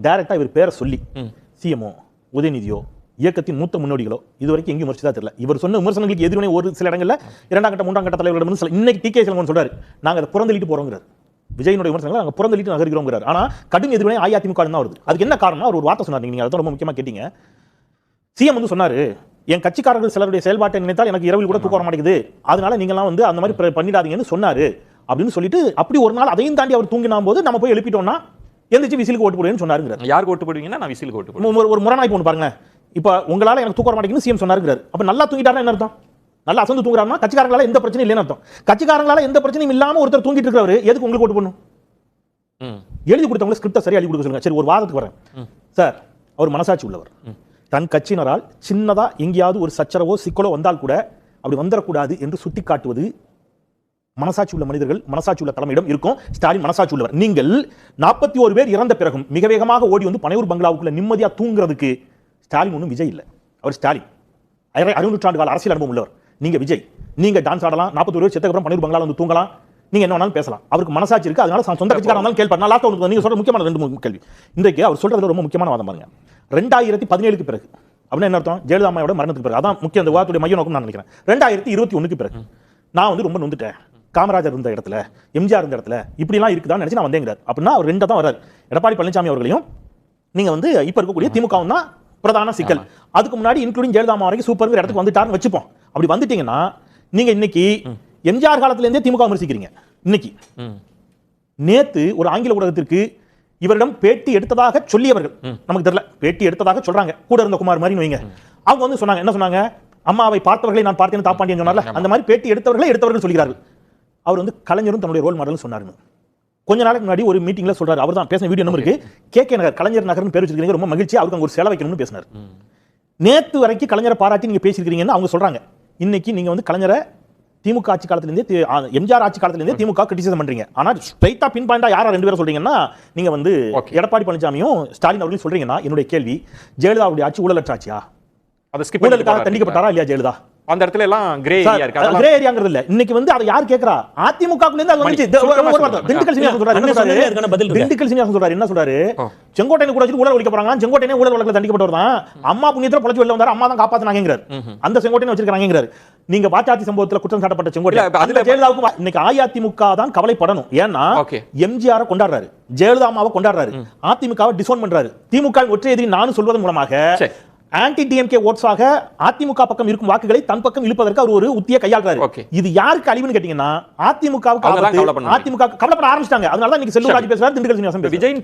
டைரக்டா இவர் பேரை சொல்லி சிஎம்ஓ உதயநிதியோ இயக்கத்தின் மூத்த முன்னோடிகளோ இதுவரைக்கும் எங்கேயும் முயற்சி தான் தெரியல. இவர் சொன்ன விமர்சனங்களுக்கு எதிர்வினை ஒரு சில இடங்கள்ல 2ஆம் கட்ட 3ஆம் கட்ட தலைவர்களிடம் இன்னைக்கு டிகே செல்வன் சொல்றாரு, நாங்க அதை புறந்தள்ளிட்டு போறோங்கிறார். விஜயனுடைய விமர்சனங்களை நாங்க புறந்தள்ளிட்டு நகர்கிறோங்கிறார். ஆனா கடும் எதிர்வினை அஇஅதிமுக தான் வருது. அதுக்கு என்ன காரணம்? அவர் ஒரு வார்த்தை சொன்னார், நீங்க அதை ரொம்ப முக்கியமா கேட்டீங்க. சிஎம் வந்து சொன்னாரு, என் கட்சிக்காரர்கள் சிலருடைய செயல்பாட்டை நினைத்தால் எனக்கு இரவில் கூட தூக்க வர மாட்டேங்குது, அதனால நீங்களாம் வந்து அந்த மாதிரி பண்ணிடாதீங்கன்னு சொன்னாரு அப்படின்னு சொல்லிட்டு அப்படி ஒரு நாள் அதையும் தாண்டி அவர் தூங்கினா போது நம்ம போய் எழுப்பிட்டோம்னா எந்திரிச்சு விசிலுக்கு ஓட்டு போடுவேன்னு சொன்னாருங்கிறார். யாருக்கு ஓட்டு போடுவீங்கன்னா நான் விசிலுக்கு ஓட்டு போடுவேன். ஒரு முரணாய் போன்னு பாருங்க. இப்ப உங்களால எனக்கு தூக்க வர மாட்டேங்குன்னு சிஎம் சொன்னாருங்கிறார். அப்ப நல்லா தூங்கிட்டாருன்னா என்ன அர்த்தம்? நல்லா அசந்து தூங்குறாருன்னா கட்சிக்காரங்களால எந்த பிரச்சனையும் இல்லைன்னு அர்த்தம். கட்சிக்காரங்களால எந்த பிரச்சனையும் இல்லாம ஒருத்தர் தூங்கிட்டு இருக்கிறவரு எதுக்கு உங்களுக்கு ஓட்டு பண்ணும்? எழுதி கொடுத்தவங்க ஸ்கிரிப்டை சரியா எழுதி கொடுக்க சொல்லுங்க. சரி, ஒரு வாதத்துக்கு வரேன் சார். அவர் மனசாட்சி உள்ளவர். தன் கட்சியினரால் சின்னதா எங்கேயாவது ஒரு சச்சரவோ சிக்கலோ வந்தால் கூட அப்படி வந்துடக்கூடாது என்று சுட்டி காட்டுவது மனசாட்சி உள்ள மனிதர்கள், மனசாட்சி உள்ள தலைமையிடம் இருக்கும். ஸ்டாலின் மனசாட்சி உள்ளவர். நீங்கள் 41 பேர் இறந்த பிறகும் மிக வேகமாக ஓடி வந்து பனையூர் பங்களாவுக்குள்ள நிம்மதியா தூங்குறதுக்கு ஸ்டாலின் ஒன்றும் விஜய் இல்லை. அவர் ஸ்டாலின் 60 நூற்றாண்டு கால அரசியல் அனுபவம் உள்ளவர். நீங்க விஜய், நீங்க டான்ஸ் ஆடலாம், 41 பேர் செத்தக்கு அப்புறம் பனையூர் பங்களால வந்து தூங்கலாம், நீங்க என்ன வேணாலும் பேசலாம். அவருக்கு மனசாட்சி இருக்கு. அதனால சொந்த கட்சிக்காரங்க இருந்தாலும் கேள்வி. நான் லாஸ்ட் நீங்க சொல்ற முக்கியமான 2 கேள்வி. இன்றைக்கு அவர் சொல்றதுல ரொம்ப முக்கியமான வாதம் பாருங்க. 2017க்கு பிறகு அப்படின்னா என்ன அர்த்தம்? ஜெயலலிதா அம்மாவோட மரணத்துக்கு பிறகு. அதான் முக்கிய அந்த வாதத்துடைய மைய நோக்கம் நான் நினைக்கிறேன். 2021க்கு பிறகு நான் வந்து ரொம்ப நொந்துட்டேன். காமராஜர் இருந்த இடத்துல, எம்ஜிஆர் இருந்த இடத்துல இப்படிலாம் இருக்குதான்னு நினைச்சு நான் வந்தேங்கிறார். அப்படின்னா அவர் 2 தான் வர்றாரு. எடப்பாடி பழனிசாமி அவர்களையும் நீங்க வந்து இப்ப இருக்கக்கூடிய திமுகவும் தான் பிரதான சிக்கல். அதுக்கு முன்னாடி இன்க்ளூடிங் ஜெயலலிதா அம்மா வரைக்கும் சூப்பர் இடத்துக்கு வந்துட்டாருன்னு வச்சுப்போம். அப்படி வந்துட்டீங்கன்னா நீங்க இன்னைக்கு எம்ஜிஆர் காலத்துல இருந்தே திமுக விமர்சிக்கிறீங்க. இன்னைக்கு நேத்து ஒரு ஆங்கில ஊடகத்திற்கு இவரிடம் பேட்டி எடுத்ததாக சொல்லியவர்கள், நமக்கு தெரியல, பேட்டி எடுத்ததாக சொல்றாங்க, கூட இருந்த குமார் மாதிரி வைங்க. அவங்க வந்து சொன்னாங்க, என்ன சொன்னாங்க? அம்மாவை பார்த்தவர்களை நான் பார்த்தேன் தாப்பாண்டியன் சொன்னார்ல, அந்த மாதிரி பேட்டி எடுத்தவர்கள் சொல்கிறார்கள். அவர் வந்து கலைஞரும் தன்னுடைய ரோல் மாடல் சொன்னாருன்னு கொஞ்ச நாளைக்கு முன்னாடி ஒரு மீட்டிங்ல சொல்றாரு. அவர் தான் பேசின வீடியோ நம்ம இருக்கு. கே நகர் கலைஞர் நகர்னு பேர் வச்சிருக்கீங்க, ரொம்ப மகிழ்ச்சி, அவருக்கு அங்க ஒரு செலவு வைக்கணும்னு பேசினார். நேத்து வரைக்கும் கலைஞரை பாராட்டி நீங்க பேசியிருக்கீங்கன்னு அவங்க சொல்றாங்க. இன்னைக்கு நீங்க வந்து கலைஞரை திமுக ஆட்சி காலத்திலிருந்தே எம்ஜிஆர் ஆட்சி காலத்திலிருந்தே திமுக கிரிட்டிசிசம் பண்றீங்க. ஆனா ஸ்ட்ரைட்டா பின் பாயிண்டா யாரா 2 பேரும் சொல்றீங்கன்னா நீங்க வந்து எடப்பாடி பழனிசாமியும் ஸ்டாலின் அவர்களும் சொல்றீங்கன்னா, என்னுடைய கேள்வி, ஜெயலலிதாவுடைய ஆட்சி ஊழலற்ற ஆட்சியா? ஊழலுக்காக தண்டிக்கப்பட்டாரா இல்லையா ஜெயலலிதா? அந்த இடத்துல எல்லாம் கிரே ஏரியா இருக்கு. கிரே ஏரியாங்கிறது இல்ல. இன்னைக்கு வந்து அதை யார் கேக்குறா? அதிமுகக்குள்ள இருந்து அது வந்துச்சு. திண்டுக்கல் சீனிவாசன் சொல்றாரு, திண்டுக்கல் சீனிவாசன் சொல்றாரு, என்ன சொல்றாரு? செங்கோட்டையனை கூட வச்சு ஊழல் ஒழிக்க போறாங்க. செங்கோட்டையனே ஊழல் வழக்குல தண்டிக்கப்பட்டவர் தான். அம்மா புண்ணியத்துல பொழைச்சு வெளில வந்தாரு, அம்மா தான் காப்பாத்துனாங்கிறார். அந்த செங்கோட்டையனை வச்சிருக்காங்கிறார். நீங்க பாச்சாத்தி சம்பவத்துல குற்றம் சாட்டப்பட்ட செங்கோட்டையன் அதுல ஜெயலலிதாவுக்கு இன்னைக்கு அஇஅதிமுக தான் கவலைப்படணும். ஏன்னா எம்ஜிஆர் கொண்டாடுறாரு, ஜெயலலிதா அம்மாவை கொண்டாடுறாரு, அதிமுகவை டிஸ்ஓன் பண்றாரு. திமுக ஒற்றை எதிரி நான் சொல்வதன் மூலமாக ஆன்டி டிஎம்கே ஓட்ஸாக அதிமுக பக்கம் இருக்கும் வாக்குகளை தன் பக்கம் இழுப்பதற்கு அவர் ஒரு உத்தியை கையாளுறாரு. இது யாருக்கு அழிவுன்னு கேட்டீங்கன்னா அதிமுகவுக்கு. அதிமுக கவலைப்பட ஆரம்பிச்சிட்டாங்க. அதனால தான் இன்னைக்கு செல்வராஜ் பேசுறாரு, திண்டுக்கல் சீனிவாசன் பேசுறாரு.